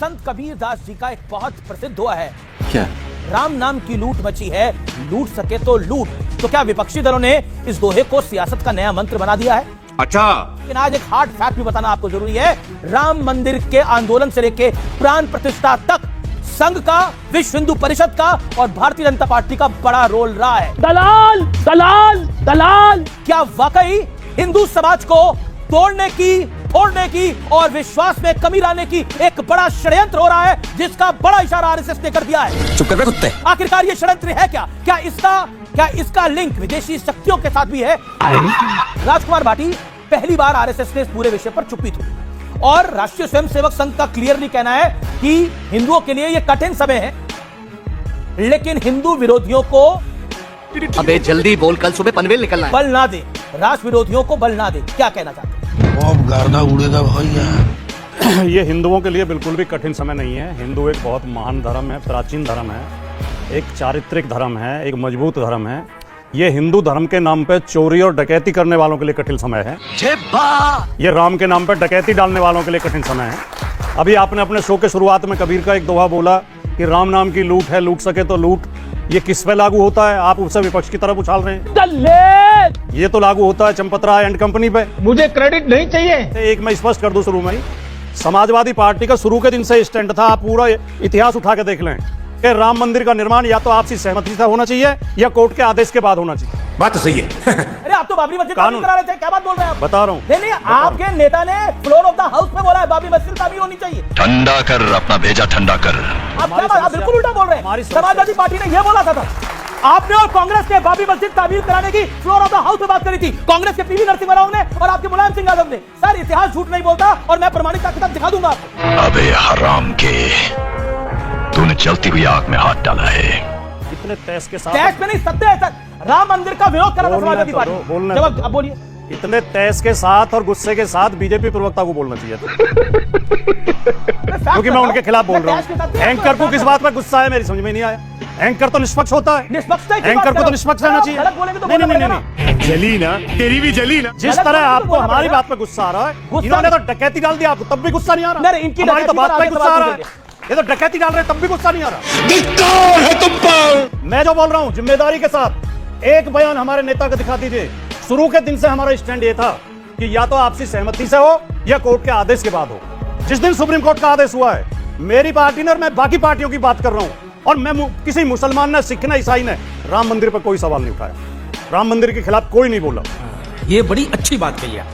संत कबीर दास जी का एक बहुत प्रसिद्ध दोहा है। क्या? राम नाम की लूट मची है, लूट सके तो लूट। तो क्या विपक्षी दलों ने इस दोहे को सियासत का नया मंत्र बना दिया है? अच्छा, लेकिन आज एक हार्ड फैक्ट भी बताना आपको जरूरी है। राम मंदिर के आंदोलन से लेकर प्राण प्रतिष्ठा तक संघ का, विश्व हिंदू परिषद का और भारतीय जनता पार्टी का बड़ा रोल रहा है। दलाल दलाल दलाल। क्या वाकई हिंदू समाज को तोड़ने की, फोड़ने की और विश्वास में कमी लाने की एक बड़ा षड्यंत्र हो रहा है, जिसका बड़ा इशारा आरएसएस ने कर दिया है? चुप कर बे कुत्ते। आखिरकार ये षड्यंत्र है क्या? क्या इसका लिंक विदेशी शक्तियों के साथ भी है? राजकुमार भाटी पहली बार आरएसएस ने इस पूरे विषय पर चुप्पी थी और राष्ट्रीय स्वयंसेवक संघ का क्लियरली कहना है कि हिंदुओं के लिए यह कठिन समय है, लेकिन हिंदू विरोधियों को अबे जल्दी बोल, कल सुबह पनवेल निकलना है। बल ना दे, राष्ट्र विरोधियों को बल ना दे। क्या कहना चाहते हैं? अब गर्दा उड़ेगा भैया। ये हिंदुओं के लिए बिल्कुल भी कठिन समय नहीं है। हिंदू एक बहुत महान धर्म है, प्राचीन धर्म है, एक चारित्रिक धर्म है, एक मजबूत धर्म है। ये हिंदू धर्म के नाम पे चोरी और डकैती करने वालों के लिए कठिन समय है। ये राम के नाम पे डकैती डालने वालों के लिए कठिन समय है। अभी आपने अपने शो के शुरुआत में कबीर का एक दोहा बोला कि राम नाम की लूट है, लूट सके तो लूट। ये किस पे लागू होता है? आप उससे विपक्ष की तरफ उछाल रहे हैं। ये तो लागू होता है चंपत राय एंड कंपनी पे। मुझे क्रेडिट नहीं चाहिए। एक मैं स्पष्ट कर दूं शुरू में ही, समाजवादी पार्टी का शुरू के दिन से स्टैंड था, आप पूरा इतिहास उठा के देख लें कि राम मंदिर का निर्माण या तो आपसी सहमति से होना चाहिए या कोर्ट के आदेश के बाद होना चाहिए। बात तो सही है। अरे आप तो बाबरी मस्जिद तामीर करा रहे थे, क्या बात बोल रहे हैं आप? बता रहा हूँ। नहीं, आपके नेता ने फ्लोर ऑफ द हाउस में बोला है बाबरी मस्जिद तामीर होनी चाहिए। ठंडा कर, अपना भेजा ठंडा कर। आप क्या बात, आप बिल्कुल उल्टा बोल रहे हैं। समाजवादी पार्टी ने यह बोला था आपने और कांग्रेस ने बाबरी मस्जिद तामीर कराने की फ्लोर ऑफ द हाउस में बात करी थी, कांग्रेस के पीवी नरसिम्हा राव ने और आपके मुलायम सिंह यादव ने। सर इतिहास झूठ नहीं बोलता और मैं प्रमाणिकता के साथ दिखा दूंगा आपको। अबे हराम के, तूने जलती हुई आग में हाथ डाला है। इतने तैस के साथ, तैस पे नहीं, सत्य है सर। राम मंदिर का विरोध करा था समाजवादी पार्टी। जवाब अब बोलिए। इतने तैस के साथ और गुस्से के साथ बीजेपी प्रवक्ता को बोलना चाहिए था, क्योंकि मैं उनके खिलाफ बोल रहा हूँ। एंकर को किस बात पर गुस्सा है मेरी समझ में नहीं आया। एंकर तो निष्पक्ष होता है, एंकर को तो निष्पक्ष रहना चाहिए। नहीं, जली ना, तेरी भी जली ना। जिस तरह आपको हमारी बात पे गुस्सा आ रहा है, इन्होंने तो डकैती डाल दिया, आपको तब भी गुस्सा नहीं आ रहा। हमारी तो बात पे गुस्सा आ रहा है, ये तो डकैती डाल रहे हैं तब भी गुस्सा नहीं आ रहा। धिक्कार है तुम पर। मैं जो बोल रहा हूँ जिम्मेदारी के साथ एक बयान हमारे नेता को दिखा दीजिए। शुरू के दिन से हमारा स्टैंड ये था कि या तो आपसी सहमति से हो या कोर्ट के आदेश के बाद हो। जिस दिन सुप्रीम कोर्ट का आदेश हुआ है, मेरी पार्टी ने और मैं बाकी पार्टियों की बात कर रहा हूं, और मैं किसी मुसलमान ने, सिख ने, ईसाई ने राम मंदिर पर कोई सवाल नहीं उठाया। राम मंदिर के खिलाफ कोई नहीं बोला। ये बड़ी अच्छी बात कही है।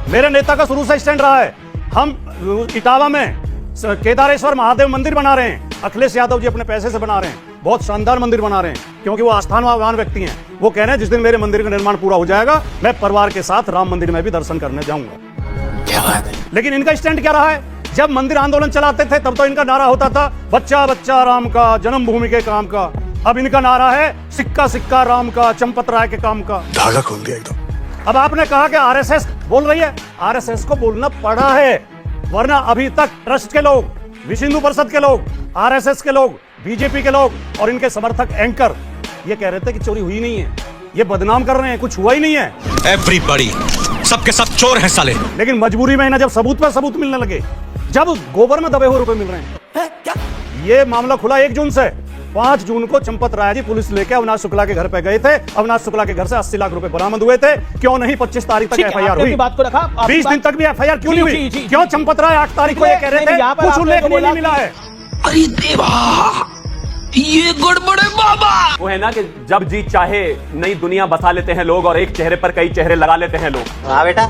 मेरे नेता का शुरू से स्टैंड रहा है। हम इटावा में केदारेश्वर महादेव मंदिर बना रहे हैं, अखिलेश यादव जी अपने पैसे से बना रहे हैं, बहुत शानदार मंदिर बना रहे हैं, क्योंकि वो आस्थानवान व्यक्ति हैं। वो कह रहे हैं जिस दिन मेरे मंदिर का निर्माण पूरा हो जाएगा, मैं परिवार के साथ राम मंदिर में भी दर्शन करने जाऊंगा। क्या बात है। लेकिन इनका स्टैंड क्या रहा है? जब मंदिर आंदोलन चलाते थे तब तो इनका नारा होता था बच्चा बच्चा राम का, जन्मभूमि के काम का। अब इनका नारा है सिक्का सिक्का राम का, चंपत राय के काम का। धागा खोल दिया एकदम। अब आपने कहा कि आरएसएस बोल रही है, आरएसएस को बोलना पड़ा है, वरना अभी तक ट्रस्ट के लोग, विश्व हिंदू परिषद के लोग, आरएसएस के लोग, बीजेपी के लोग और इनके समर्थक एंकर ये कह रहे थे कि चोरी हुई नहीं है, ये बदनाम कर रहे हैं, कुछ हुआ ही नहीं है। एवरीबॉडी, सबके सब चोर हैं साले। लेकिन मजबूरी में ना जब सबूत पर सबूत मिलने लगे, जब गोबर में दबे हुए रुपए मिल रहे हैं, क्या ये मामला खुला 1 जून से। 5 जून को चंपत राय जी पुलिस लेके अविनाश शुक्ला के घर पे गए थे। अविनाश शुक्ला के घर से 80 लाख रुपए बरामद हुए थे। क्यों नहीं 25 तारीख तक एफआईआर हुई? बात को रखा 20 दिन तक भी एफआईआर क्यों नहीं हुई? क्यों चंपत राय 8 तारीख को ये कह रहे थे कुछ उल्लेख नहीं मिला है? अरे देवा, ये गड़बड़ है बाबा। वो है ना कि जब जी चाहे नई दुनिया बसा लेते हैं लोग और एक चेहरे पर कई चेहरे लगा लेते हैं लोग। हाँ बेटा,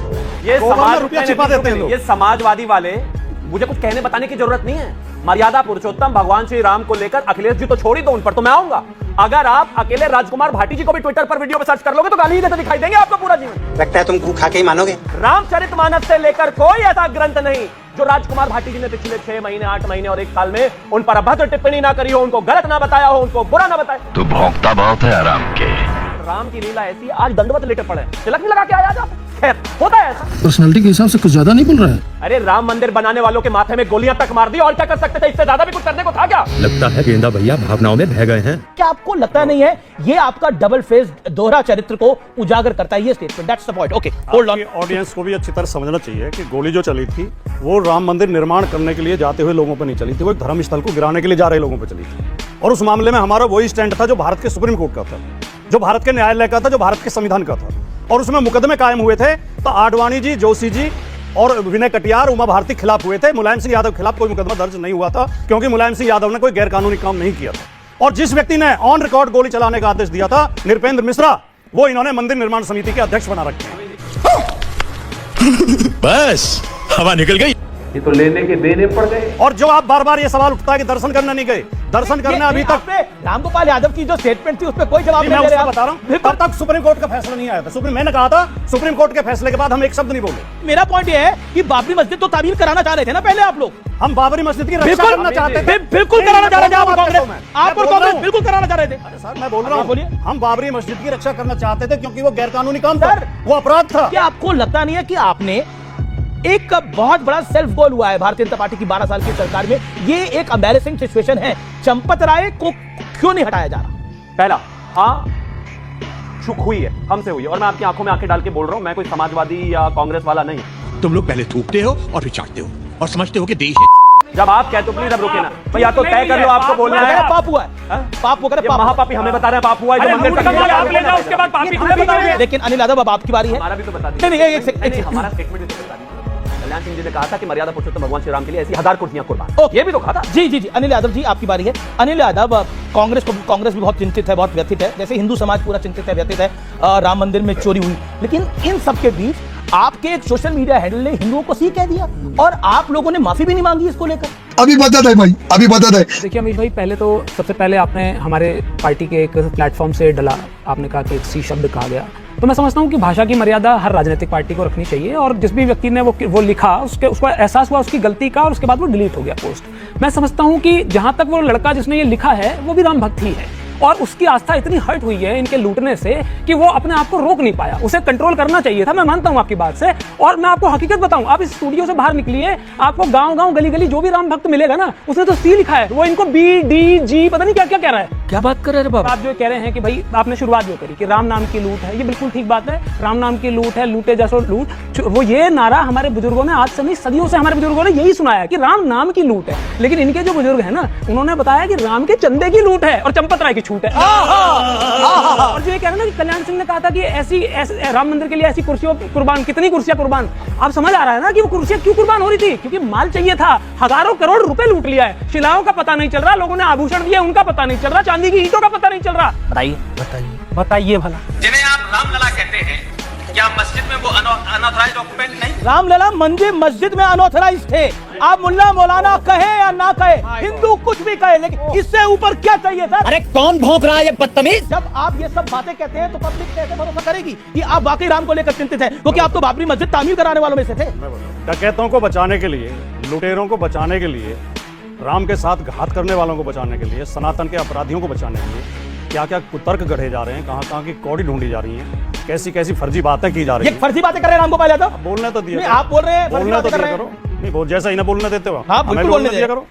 ये रुपया छिपा देते हैं लोग। ये समाजवादी वाले, मुझे कुछ कहने बताने की जरूरत नहीं है। मर्यादा पुरुषोत्तम भगवान श्री राम को लेकर अखिलेश जी तो छोड़ ही दो, उन पर तो मैं आऊंगा। अगर आप अकेले राजकुमार भाटी जी को भी ट्विटर पर वीडियो पे सर्च कर लोगे तो गाली ही देते दिखाई देंगे आपको पूरा जीवन। लगता है तुम गू खा के ही मानोगे। रामचरितमानस से लेकर कोई ऐसा ग्रंथ नहीं जो राजकुमार भाटी जी ने पिछले 6 महीने, 8 महीने और 1 साल में उन पर अभद्र टिप्पणी ना करी हो, उनको गलत ना बताया हो, उनको बुरा ना बताया। तू भौंकता बहुत है आराम के। राम की लीला ऐसी, आज दंडवत लेटे पड़े, तिलक नहीं लगा के आया आप। खैर होता है ऐसा। पर्सनालिटी के हिसाब से कुछ ज्यादा नहीं बोल रहा है। अरे राम मंदिर बनाने वालों के माथे में गोलियां तक मार दी, और क्या कर सकते थे? इससे ज्यादा भी कुछ करने को था क्या? लगता है गेंदा भैया भावनाओं में बह गए हैं। क्या आपको लगता नहीं है ये आपका डबल फेस दोहरा चरित्र को उजागर करता है ये statement? That's the point. Okay, hold on. Audience को भी अच्छी तरह समझना चाहिए कि गोली जो चली थी वो राम मंदिर निर्माण करने के लिए जाते हुए लोगों पर नहीं चली थी, वो एक धर्म स्थल को गिराने के लिए जा रहे लोगों पर चली थी। और उस मामले में हमारा वही स्टैंड था जो भारत के सुप्रीम कोर्ट का था, जो भारत के न्यायालय का था, जो भारत के संविधान का था। और उसमें मुकदमे कायम हुए थे तो आडवाणी जी, जोशी जी और विनय कटियार, उमा भारती खिलाफ हुए थे। मुलायम सिंह यादव के खिलाफ कोई मुकदमा दर्ज नहीं हुआ था, क्योंकि मुलायम सिंह यादव ने कोई गैरकानूनी काम नहीं किया था। और जिस व्यक्ति ने ऑन रिकॉर्ड गोली चलाने का आदेश दिया था, नृपेंद्र मिश्रा, वो इन्होंने मंदिर निर्माण समिति के अध्यक्ष बना रखे हैं। बस हवा निकल गई। ये तो लेने के देने पड़ गए। और जो आप बार बार ये सवाल उठता है कि दर्शन करने नहीं गए, दर्शन करने अभी तक रामगोपाल यादव की जो स्टेटमेंट थी उस पर कोई जवाब मैं नहीं दे उसका रहे बता रहा हूं, तब तक सुप्रीम कोर्ट का फैसला नहीं आया था। मैंने कहा था सुप्रीम कोर्ट के फैसले के बाद हम एक शब्द नहीं बोले। मेरा पॉइंट ये है कि बाबरी मस्जिद तो तामीर कराना चाह रहे थे ना पहले आप लोग। हम बाबरी मस्जिद की रक्षा करना चाहते थे। बिल्कुल कराना चाह रहे थे आप और कांग्रेस। आप और कांग्रेस बिल्कुल कराना चाह रहे थे। सर मैं बोल रहा हूं, बोलिए। हम बाबरी मस्जिद की रक्षा करना चाहते थे क्योंकि वो गैरकानूनी काम था, सर, वो अपराध था। क्या आपको लगता नहीं है कि आपने एक बहुत बड़ा सेल्फ गोल हुआ है भारतीय जनता पार्टी की 12 साल की सरकार में? ये एक एम्बैरेसिंग सिचुएशन है। चंपत राय को क्यों नहीं हटाया जा रहा? पहला, हाँ चूक हुई है, हमसे हुई है, और मैं आपकी आंखों में आंखें डाल के बोल रहा हूं, मैं कोई समाजवादी या कांग्रेस वाला नहीं। तुम लोग पहले थूकते हो और फिर चाटते हो और समझते हो कि देश है। जब आप कहते हो प्लीज अब रुके ना, तो या तो तय कर लो आपको बोलना है। पाप हुआ है, पाप वो करे, ये महापापी हमें बता रहे हैं पाप हुआ है, जो मंदिर तक उसके बाद पापी खुद बताओगे। लेकिन अनिल यादव अब आपकी बारी है। हमारा भी तो बता नहीं, दीजिए। एक सेकंड। हमारा स्टेटमेंट तो बता दीजिए। कल्याण सिंह जी ने कहा था कि मर्यादा पुरुषोत्तम भगवान श्री राम के लिए ऐसी 1000 कुर्सियां कुर्बान। ये भी तो कहा था। जी जी जी, अनिल यादव जी आपकी बारी है। अनिल यादव, कांग्रेस भी बहुत चिंतित है, बहुत व्यथित है, जैसे हिंदू समाज पूरा चिंतित है, व्यथित है। राम मंदिर में चोरी हुई, लेकिन इन सब के बीच आपके एक सोशल मीडिया हैंडल ने हिंदुओं को सी कह दिया और आप लोगों ने माफी भी नहीं मांगी इसको लेकर। अभी बता दे भाई, अभी बता दे। देखिए अमीश भाई, पहले तो सबसे पहले आपने हमारे पार्टी के एक प्लेटफॉर्म से डला, आपने कहा कि एक सी शब्द कहा गया। तो मैं समझता हूँ कि भाषा की मर्यादा हर राजनीतिक पार्टी को रखनी चाहिए, और जिस भी व्यक्ति ने वो लिखा उसको एहसास हुआ उसकी गलती का, और उसके बाद वो डिलीट हो गया पोस्ट। मैं समझता हूँ कि जहां तक वो लड़का जिसने ये लिखा है वो भी राम भक्त ही है, और उसकी आस्था इतनी हर्ट हुई है इनके लूटने से कि वो अपने आप को रोक नहीं पाया। उसे कंट्रोल करना चाहिए था, मैं मानता हूं आपकी बात से। और मैं आपको हकीकत बताऊं, आप इस स्टूडियो से बाहर निकलिए, आपको गांव-गांव गली-गली जो भी राम भक्त मिलेगा ना, उसने तो सी लिखा है, वो इनको बी डी जी पता नहीं क्या क्या कह रहा है। क्या बात कर रहे हैं बाबा? आप जो कह रहे हैं कि भाई आपने शुरुआत जो करी कि राम नाम की लूट है, ये बिल्कुल ठीक बात है। राम नाम की लूट है, लूटे जैसो लूट, वो ये नारा हमारे बुजुर्गों ने आज से नहीं सदियों से हमारे बुजुर्गों ने यही सुनाया कि राम नाम की लूट है। लेकिन इनके जो बुजुर्ग है ना, उन्होंने बताया कि राम के चंदे की लूट है और चंपत राय की छूट है। और जो ये कह रहे हैं ना कि कल्याण सिंह ने कहा था कि ऐसी राम मंदिर के लिए ऐसी कुर्सियों कुर्बान, कितनी कुर्सियां कुर्बान, आप समझ आ रहा है ना कि वो कुर्सियां क्यों कुर्बान हो रही थी? क्योंकि माल चाहिए था। हजारों करोड़ रुपए लूट लिया है, शिलाओं का पता नहीं चल रहा, लोगों ने आभूषण दिए उनका पता नहीं चल रहा, चांदी की ईंटों का पता नहीं चल रहा। बताइए भला। जिन्हें आप रामलला कहते हैं, क्या मस्जिद में वो अनऑथराइज्ड ऑक्यूपेंट नहीं? रामलला मस्जिद में अनऑथराइज थे। आप मुल्ला मौलाना कहे या ना कहे, हिंदू कुछ भी कहे, लेकिन इससे ऊपर क्या चाहिए सर? अरे कौन भौंक रहा है ये बदतमीज? जब आप ये सब बातें कहते हैं तो पब्लिक कैसे भरोसा करेगी कि आप वाकई राम को लेकर चिंतित हैं? क्योंकि आप तो बाबरी मस्जिद तामीर कराने वालों में से थे। डकैतों को बचाने के लिए, लुटेरों को बचाने के लिए, राम के साथ घात करने वालों को बचाने के लिए, सनातन के अपराधियों को बचाने के लिए क्या क्या कुतर्क गढ़े जा रहे हैं, कहाँ कहाँ की कौड़ी ढूंढी जा रही हैं, कैसी कैसी फर्जी बातें की जा रही हैं। ये फर्जी बातें कर रहे हैं रामगोपाल यादव? बोलने तो दिए, आप बोल रहे हैं बोलने तो दिया करो। नहीं बोल, जैसा इन्हें बोलने देते हो हाँ, बिल्कुल बोलने दिया करो।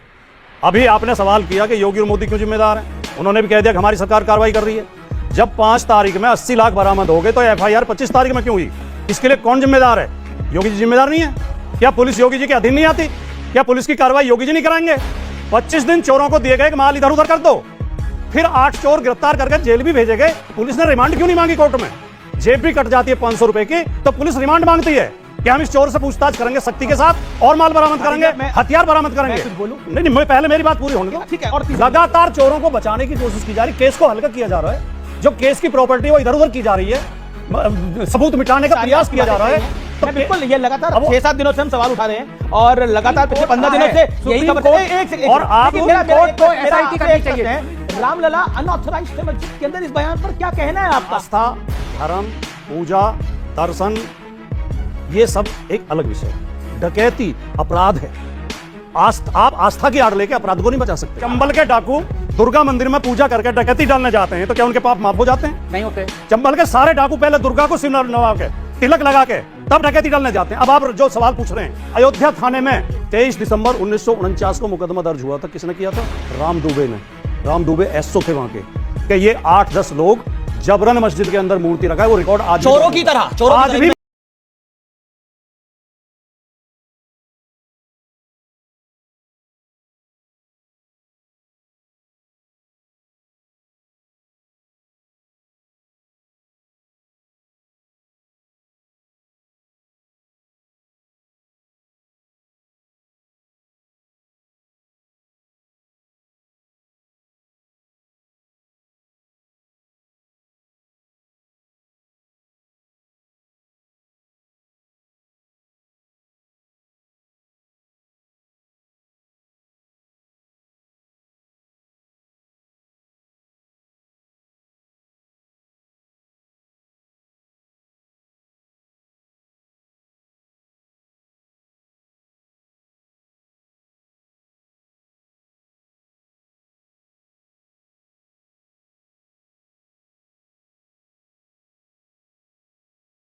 अभी आपने सवाल किया कि योगी और मोदी क्यों जिम्मेदार हैं? उन्होंने भी कह दिया कि हमारी सरकार कार्रवाई कर रही है। जब 5 तारीख में 80 लाख बरामद हो गए तो FIR 25 तारीख में क्यों हुई? इसके लिए कौन जिम्मेदार है? योगी जी जिम्मेदार नहीं है क्या? पुलिस योगी जी के अधीन नहीं आती क्या? पुलिस की कार्रवाई योगी जी नहीं कराएंगे? 25 दिन चोरों को दिए गए कि माल इधर उधर कर दो, फिर 8 चोर गिरफ्तार करके जेल भी भेजे गए। पुलिस ने रिमांड क्यों नहीं मांगी कोर्ट में? जेब भी कट जाती है 500 रुपए की, तो पुलिस रिमांड मांगती है कि हम इस चोर से पूछताछ करेंगे सख्ती के साथ और माल बरामद करेंगे, हथियार बरामद करेंगे। नहीं, मैं पहले मेरी बात पूरी होने दो। ठीक है। और लगातार चोरों को बचाने की कोशिश की जा रही, केस को हल्का किया जा रहा है, जो केस की प्रॉपर्टी वो इधर उधर की जा रही है, सबूत मिटाने का प्रयास किया जा रहा है। तो बिल्कुल ये लगातार 6-7 दिनों से हम सवाल उठा रहे हैं और लगातार पिछले 15 दिनों से यही खबर। और आप कोर्ट को SIT करनी चाहिए। रामलला अनऑथराइज्ड थे मस्जिद के अंदर, इस बयान पर क्या कहना है आपका? आस्था, धर्म, पूजा, दर्शन, ये सब एक अलग विषय है। डकैती अपराध है। आप आस्था की आड़ लेके अपराध को नहीं बचा सकते। चंबल के डाकू दुर्गा मंदिर में पूजा करके डकैती डालने जाते हैं तो क्या उनके पाप माफ हो जाते हैं? नहीं होते। चंबल के सारे डाकू पहले दुर्गा को सिर नवा के, तिलक लगा के, तब डकैती डालने जाते हैं। अब आप जो सवाल पूछ रहे हैं, अयोध्या थाने में 23 दिसंबर 1949 को मुकदमा दर्ज हुआ था। किसने किया था? राम दुबे ने। राम दुबे एसओ थे वहां के, कि ये 8-10 लोग जबरन मस्जिद के अंदर मूर्ति रखा है। वो रिकॉर्ड आज चोरों की तरह आज भी